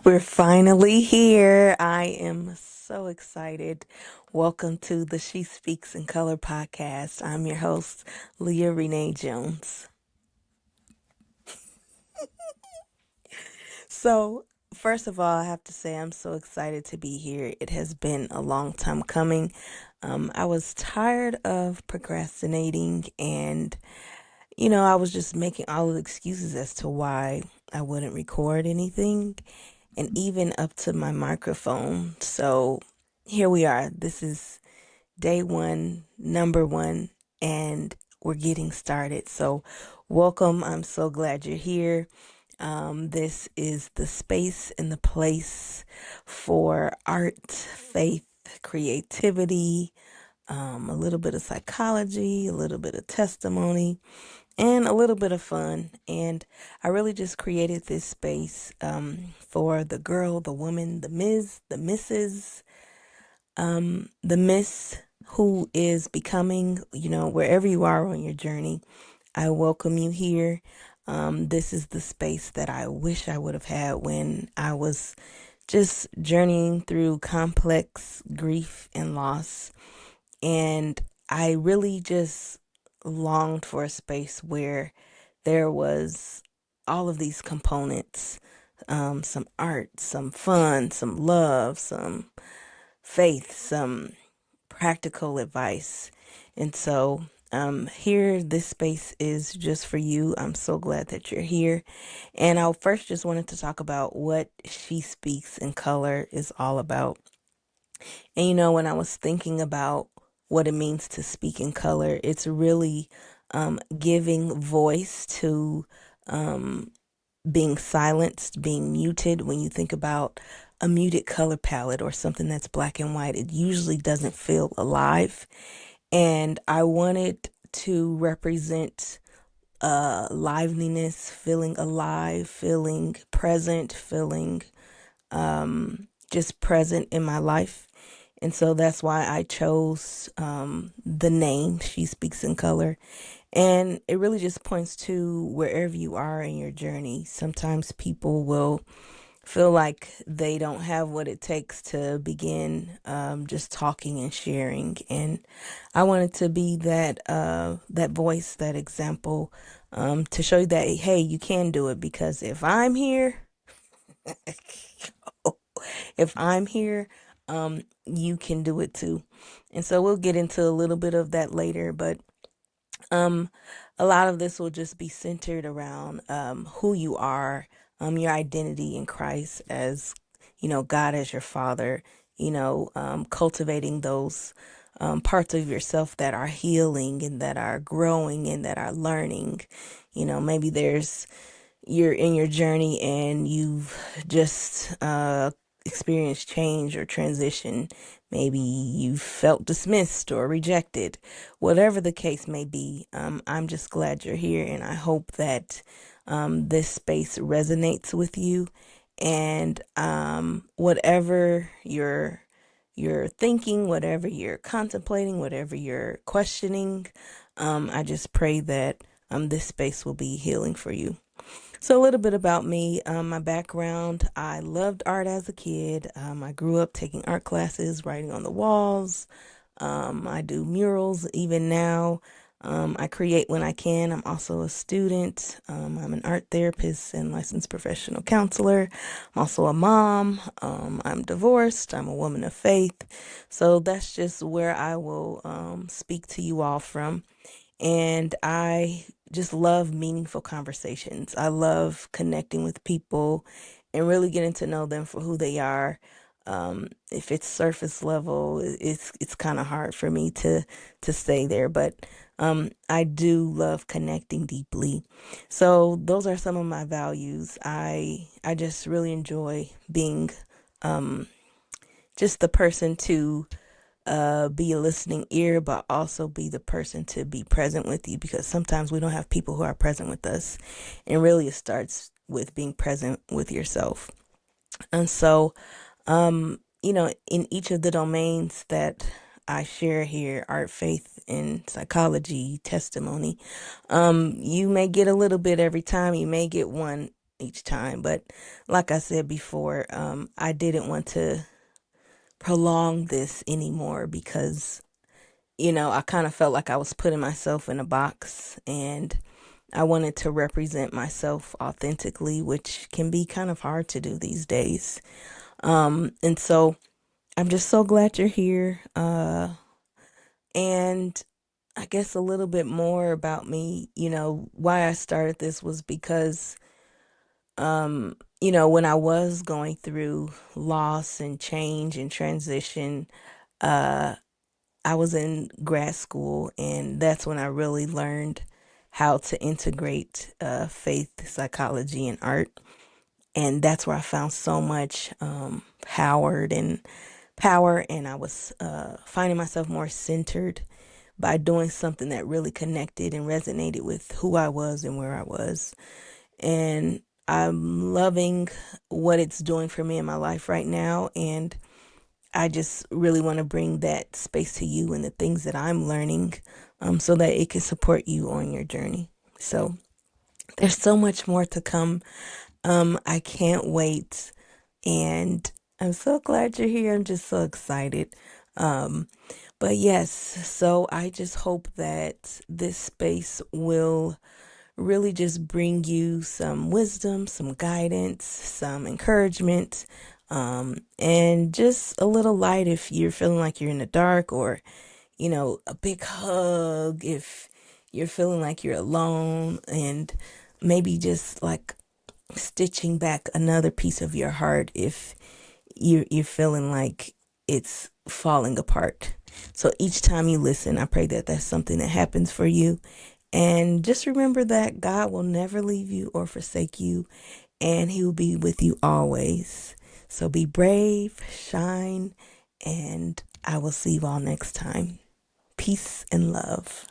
We're finally here. I am so excited. Welcome to the She Speaks in Color podcast. I'm your host, Leah R Jones. So, first of all, I have to say I'm so excited to be here. It has been a long time coming. I was tired of procrastinating and I was just making all the excuses as to why I wouldn't record anything and even up to my microphone. So here we are. This is day one, number one, and we're getting started. So welcome. I'm so glad you're here. This is the space and the place for art, faith, creativity, a little bit of psychology, a little bit of testimony, and a little bit of fun. And I really just created this space for the girl, the woman, the Ms., the Mrs., the Miss who is becoming, wherever you are on your journey. I welcome you here. This is the space that I wish I would have had when I was just journeying through complex grief and loss. And I really just longed for a space where there was all of these components, some art, some fun, some love, some faith, some practical advice. And so here, this space is just for you. I'm so glad that you're here. And I first just wanted to talk about what She Speaks in Color is all about. And when I was thinking about what it means to speak in color, it's really giving voice to being silenced, being muted. When you think about a muted color palette or something that's black and white, it usually doesn't feel alive. And I wanted to represent liveliness, feeling alive, feeling present, feeling just present in my life. And so that's why I chose the name She Speaks in Color. And it really just points to wherever you are in your journey. Sometimes people will feel like they don't have what it takes to begin just talking and sharing. And I wanted to be that voice, that example, to show you that, hey, you can do it. Because if I'm here, if I'm here, you can do it too. And so we'll get into a little bit of that later, but um, a lot of this will just be centered around who you are, your identity in Christ as, God as your Father, cultivating those parts of yourself that are healing and that are growing and that are learning. Maybe you're in your journey and you've just experienced change or transition. Maybe you felt dismissed or rejected. Whatever the case may be, I'm just glad you're here, and I hope that this space resonates with you. And whatever you're thinking, whatever you're contemplating, whatever you're questioning, I just pray that this space will be healing for you. So a little bit about me, my background. I loved art as a kid. I grew up taking art classes, writing on the walls. I do murals even now. I create when I can. I'm also a student. I'm an art therapist and licensed professional counselor. I'm also a mom. I'm divorced. I'm a woman of faith. So that's just where I will speak to you all from. And I just love meaningful conversations. I love connecting with people and really getting to know them for who they are. If it's surface level, it's kind of hard for me to stay there, but I do love connecting deeply. So those are some of my values. I just really enjoy being just the person to be a listening ear, but also be the person to be present with you, because sometimes we don't have people who are present with us. And really, it starts with being present with yourself. And so, in each of the domains that I share here, art, faith, and psychology, testimony, you may get a little bit every time. You may get one each time. But like I said before, I didn't want to prolong this anymore because, I kind of felt like I was putting myself in a box, and I wanted to represent myself authentically, which can be kind of hard to do these days. And so I'm just so glad you're here. And I guess a little bit more about me, why I started this was because, when I was going through loss and change and transition, uh, I was in grad school, and that's when I really learned how to integrate faith, psychology, and art. And that's where I found so much power, and I was finding myself more centered by doing something that really connected and resonated with who I was and where I was. And I'm loving what it's doing for me in my life right now. And I just really want to bring that space to you and the things that I'm learning, so that it can support you on your journey. So there's so much more to come. I can't wait. And I'm so glad you're here. I'm just so excited. Um, but yes, so I just hope that this space will really just bring you some wisdom, some guidance, some encouragement, and just a little light if you're feeling like you're in the dark, or, a big hug if you're feeling like you're alone, and maybe just like stitching back another piece of your heart if you're feeling like it's falling apart. So each time you listen, I pray that that's something that happens for you. And just remember that God will never leave you or forsake you, and He will be with you always. So be brave, shine, and I will see you all next time. Peace and love.